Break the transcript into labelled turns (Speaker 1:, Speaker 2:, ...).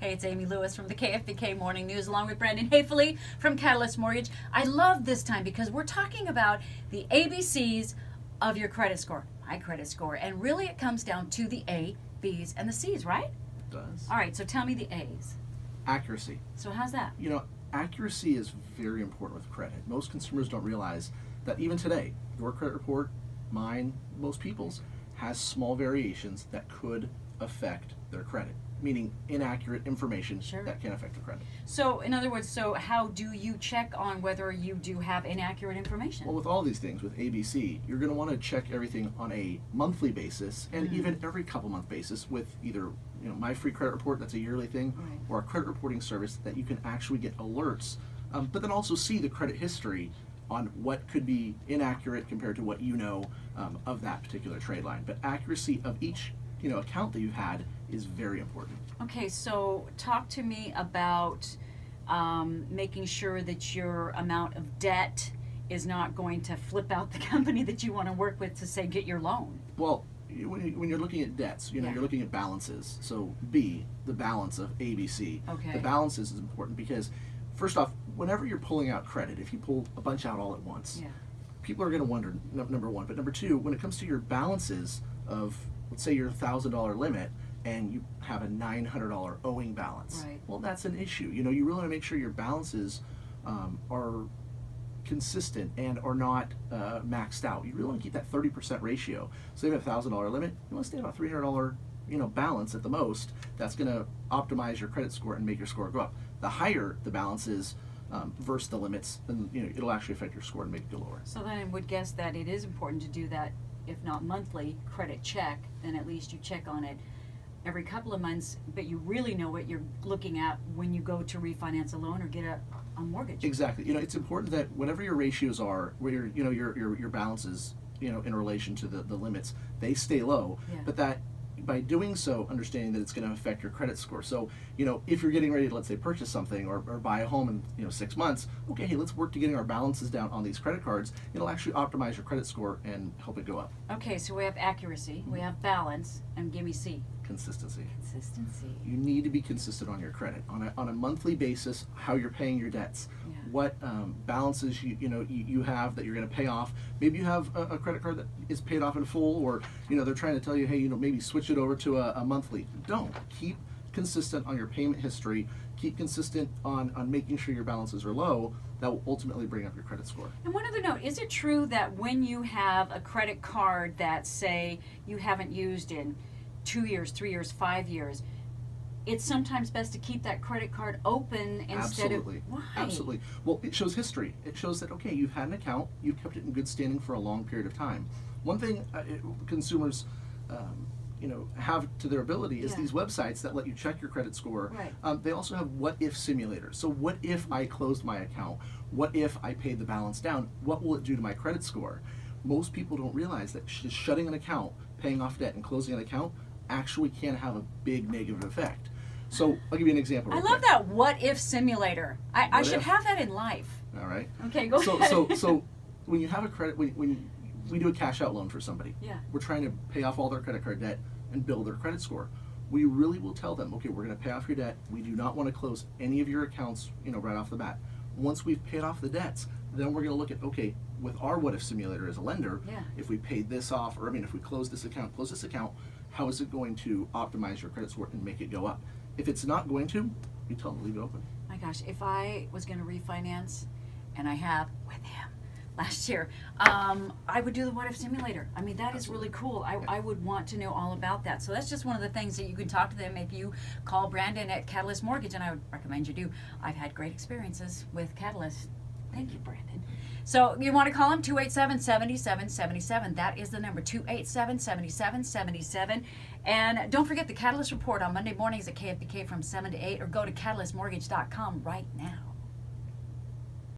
Speaker 1: Hey, it's Amy Lewis from the KFBK Morning News along with Brandon Hafele from Catalyst Mortgage. I love this time because we're talking about the ABCs of your credit score, my credit score, and really it comes down to the A, B's, and the C's, right?
Speaker 2: It does.
Speaker 1: All right, so tell me the A's.
Speaker 2: Accuracy.
Speaker 1: So how's that?
Speaker 2: You know, accuracy is very important with credit. Most consumers don't realize that even today, your credit report, mine, most people's, has small variations that could affect their credit, meaning inaccurate information
Speaker 1: Sure.
Speaker 2: that can affect your credit.
Speaker 1: So, in other words, so how do you check on whether you do have inaccurate information?
Speaker 2: Well, with all these things, with ABC, you're going to want to check everything on a monthly basis and even every couple month basis with either My Free Credit Report, that's a yearly thing,
Speaker 1: Right.
Speaker 2: or a credit reporting service that you can actually get alerts, but then also see the credit history on what could be inaccurate compared to what of that particular trade line. But accuracy of each account that you've had is very important.
Speaker 1: Okay, so talk to me about making sure that your amount of debt is not going to flip out the company that you want to work with to say get your loan.
Speaker 2: Well, when you're looking at debts,
Speaker 1: Yeah.
Speaker 2: you're looking at balances. So B, the balance of ABC.
Speaker 1: Okay.
Speaker 2: The balances is important because, first off, whenever you're pulling out credit, if you pull a bunch out all at once,
Speaker 1: Yeah.
Speaker 2: people are going to wonder, number one. But number two, when it comes to your balances of, let's say, your $1,000 limit and you have a $900 owing balance,
Speaker 1: Right.
Speaker 2: well, that's an issue. You really want to make sure your balances are consistent and are not maxed out. You really want to keep that 30% ratio. So you have a $1,000 limit, you want to stay about $300 balance at the most. That's going to optimize your credit score and make your score go up. The higher the balance is versus the limits, then it'll actually affect your score and make it go lower.
Speaker 1: So then I would guess that it is important to do that, if not monthly, credit check, then at least you check on it every couple of months, but you really know what you're looking at when you go to refinance a loan or get a mortgage.
Speaker 2: Exactly. It's important that whatever your ratios are, where your balances, in relation to the limits, they stay low.
Speaker 1: Yeah.
Speaker 2: But that by doing so, understanding that it's going to affect your credit score. So, if you're getting ready to, let's say, purchase something or buy a home in 6 months, okay, hey, let's work to getting our balances down on these credit cards. It'll actually optimize your credit score and help it go up.
Speaker 1: Okay, so we have accuracy, we have balance, and give me C.
Speaker 2: Consistency.
Speaker 1: Consistency.
Speaker 2: You need to be consistent on your credit on a monthly basis. How you're paying your debts,
Speaker 1: Yeah.
Speaker 2: what balances you have that you're going to pay off. Maybe you have a credit card that is paid off in full, or they're trying to tell you, hey, maybe switch it over to a monthly. Don't. Keep consistent on your payment history. Keep consistent on making sure your balances are low. That will ultimately bring up your credit score.
Speaker 1: And one other note, is it true that when you have a credit card that, say, you haven't used in 2 years, 3 years, 5 years, it's sometimes best to keep that credit card open instead
Speaker 2: Absolutely.
Speaker 1: of... Why?
Speaker 2: Absolutely. Well, it shows history. It shows that, okay, you've had an account, you've kept it in good standing for a long period of time. One thing consumers have to their ability is
Speaker 1: Yeah.
Speaker 2: these websites that let you check your credit score.
Speaker 1: Right.
Speaker 2: They also have what if simulators. So what if I closed my account? What if I paid the balance down? What will it do to my credit score? Most people don't realize that just shutting an account, paying off debt, and closing an account actually can have a big negative effect. So I'll give you an example.
Speaker 1: I
Speaker 2: real
Speaker 1: love
Speaker 2: quick.
Speaker 1: that what if simulator. I
Speaker 2: What
Speaker 1: should
Speaker 2: if?
Speaker 1: have that in life.
Speaker 2: All right.
Speaker 1: Okay, go
Speaker 2: So
Speaker 1: ahead.
Speaker 2: so when you have a credit, when we do a cash out loan for somebody,
Speaker 1: Yeah.
Speaker 2: we're trying to pay off all their credit card debt and build their credit score. We really will tell them, okay, we're going to pay off your debt. We do not want to close any of your accounts, right off the bat. Once we've paid off the debts, then we're going to look at, okay, with our what if simulator as a lender,
Speaker 1: Yeah.
Speaker 2: if we paid this off, or if we close this account, how is it going to optimize your credit score and make it go up? If it's not going to, we tell them to leave it open.
Speaker 1: My gosh, if I was going to refinance, and I have with him last year, I would do the what if simulator. I mean, that is really cool. I would want to know all about that. So that's just one of the things that you can talk to them if you call Brandon at Catalyst Mortgage, and I would recommend you do. I've had great experiences with Catalyst. Thank you, Brandon. So you want to call him 287-7777. That is the number, 287-7777. And don't forget the Catalyst Report on Monday mornings at KFBK from 7 to 8, or go to catalystmortgage.com right now.